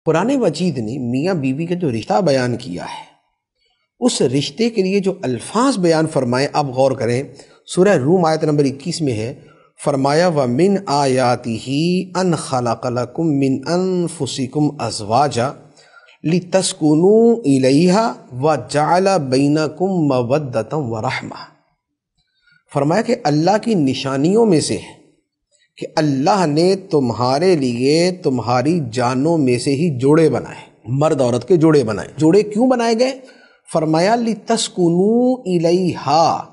قرآن مجید نے میاں بیوی کا جو رشتہ بیان کیا ہے، اس رشتے کے لیے جو الفاظ بیان فرمائے، اب غور کریں۔ سورہ روم آیت نمبر 21 میں ہے، فرمایا وَمِنْ آیَاتِهِ أَنْ خَلَقَ لَكُم مِّنْ أَنفُسِكُمْ أَزْوَاجًا لِتَسْكُنُوا إِلَيْهَا وَجَعَلَ بَيْنَكُم مَّوَدَّةً وَرَحْمَةً۔ فرمایا کہ اللہ کی نشانیوں میں سے ہے کہ اللہ نے تمہارے لیے تمہاری جانوں میں سے ہی جوڑے بنائے، مرد عورت کے جوڑے بنائے۔ جوڑے کیوں بنائے گئے؟ فرمایا لِتَسْكُنُوا إِلَيْهَا،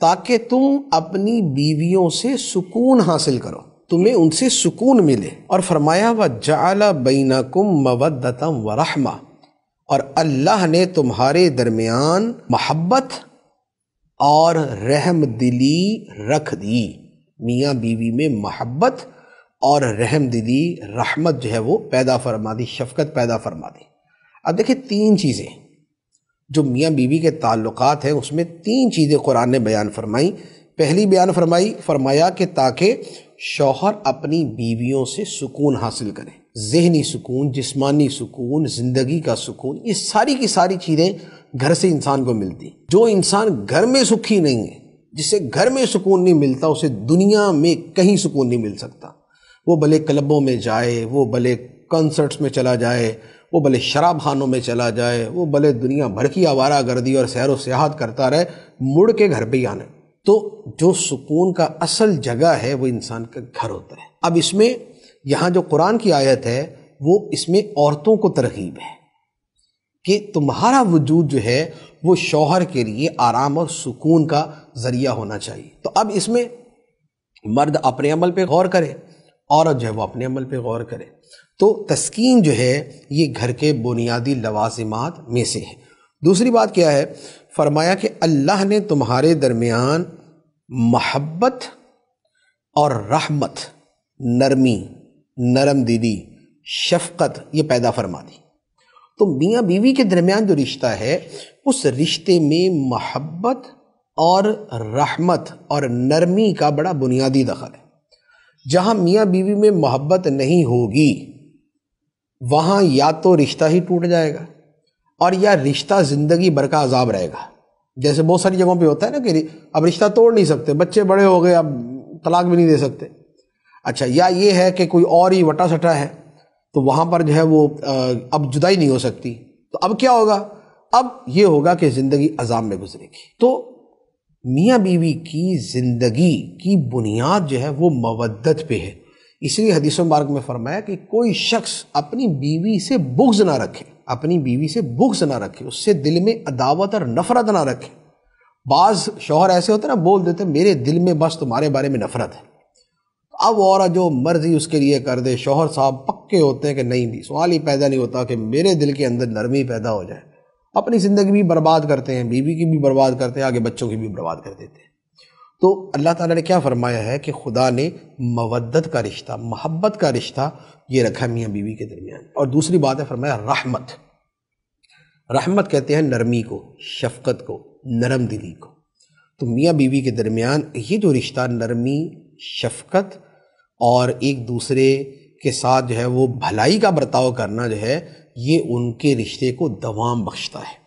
تاکہ تم اپنی بیویوں سے سکون حاصل کرو، تمہیں ان سے سکون ملے۔ اور فرمایا وَجَعَلَ بَيْنَكُم مَّوَدَّةً وَرَحْمَةً، اور اللہ نے تمہارے درمیان محبت اور رحم دلی رکھ دی۔ میاں بیوی میں محبت اور رحم دلی، رحمت جو ہے وہ پیدا فرما دی، شفقت پیدا فرما دی۔ اب دیکھیں تین چیزیں جو میاں بیوی کے تعلقات ہیں، اس میں تین چیزیں قرآن نے بیان فرمائی۔ پہلی بیان فرمائی، فرمایا کہ تاکہ شوہر اپنی بیویوں سے سکون حاصل کرے، ذہنی سکون، جسمانی سکون، زندگی کا سکون، یہ ساری کی ساری چیزیں گھر سے انسان کو ملتی۔ جو انسان گھر میں سکھی نہیں ہے، جسے گھر میں سکون نہیں ملتا، اسے دنیا میں کہیں سکون نہیں مل سکتا۔ وہ بھلے کلبوں میں جائے، وہ بھلے کنسرٹس میں چلا جائے، وہ بھلے شراب خانوں میں چلا جائے، وہ بھلے دنیا بھر کی آوارہ گردی اور سیر و سیاحت کرتا رہے، مڑ کے گھر پہ ہی آنا۔ تو جو سکون کا اصل جگہ ہے وہ انسان کا گھر ہوتا ہے۔ اب اس میں یہاں جو قرآن کی آیت ہے وہ اس میں عورتوں کو ترغیب ہے کہ تمہارا وجود جو ہے وہ شوہر کے لیے آرام اور سکون کا ذریعہ ہونا چاہیے۔ تو اب اس میں مرد اپنے عمل پہ غور کرے، عورت جو ہے وہ اپنے عمل پہ غور کرے۔ تو تسکین جو ہے یہ گھر کے بنیادی لوازمات میں سے ہے۔ دوسری بات کیا ہے؟ فرمایا کہ اللہ نے تمہارے درمیان محبت اور رحمت، نرمی، نرم دلی، شفقت یہ پیدا فرما دی۔ تو میاں بیوی کے درمیان جو رشتہ ہے، اس رشتے میں محبت اور رحمت اور نرمی کا بڑا بنیادی دخل ہے۔ جہاں میاں بیوی میں محبت نہیں ہوگی، وہاں یا تو رشتہ ہی ٹوٹ جائے گا اور یا رشتہ زندگی بھر کا عذاب رہے گا۔ جیسے بہت ساری جگہوں پہ ہوتا ہے نا کہ اب رشتہ توڑ نہیں سکتے، بچے بڑے ہو گئے، اب طلاق بھی نہیں دے سکتے۔ اچھا، یا یہ ہے کہ کوئی اور ہی وٹا سٹا ہے، تو وہاں پر جو ہے وہ اب جدائی نہیں ہو سکتی، تو اب کیا ہوگا؟ اب یہ ہوگا کہ زندگی عذاب میں گزرے گی۔ تو میاں بیوی کی زندگی کی بنیاد جو ہے وہ مودت پہ ہے۔ اس لیے حدیث مبارک میں فرمایا کہ کوئی شخص اپنی بیوی سے بغض نہ رکھے، اپنی بیوی سے بغض نہ رکھے، اس سے دل میں عداوت اور نفرت نہ رکھے۔ بعض شوہر ایسے ہوتے ہیں نا، بول دیتے میرے دل میں بس تمہارے بارے میں نفرت ہے، اب عورت جو مرضی اس کے لیے کر دے۔ شوہر صاحب پکے ہوتے ہیں کہ نہیں بھی، سوال ہی پیدا نہیں ہوتا کہ میرے دل کے اندر نرمی پیدا ہو جائے۔ اپنی زندگی بھی برباد کرتے ہیں، بیوی کی بھی برباد کرتے ہیں، آگے بچوں کی بھی برباد کر دیتے ہیں۔ تو اللہ تعالیٰ نے کیا فرمایا ہے کہ خدا نے مودت کا رشتہ، محبت کا رشتہ یہ رکھا میاں بیوی کے درمیان۔ اور دوسری بات ہے فرمایا رحمت۔ رحمت کہتے ہیں نرمی کو، شفقت کو، نرم دلی کو۔ تو میاں بیوی کے درمیان یہ جو رشتہ نرمی، شفقت اور ایک دوسرے کے ساتھ جو ہے وہ بھلائی کا برتاؤ کرنا جو ہے، یہ ان کے رشتے کو دوام بخشتا ہے۔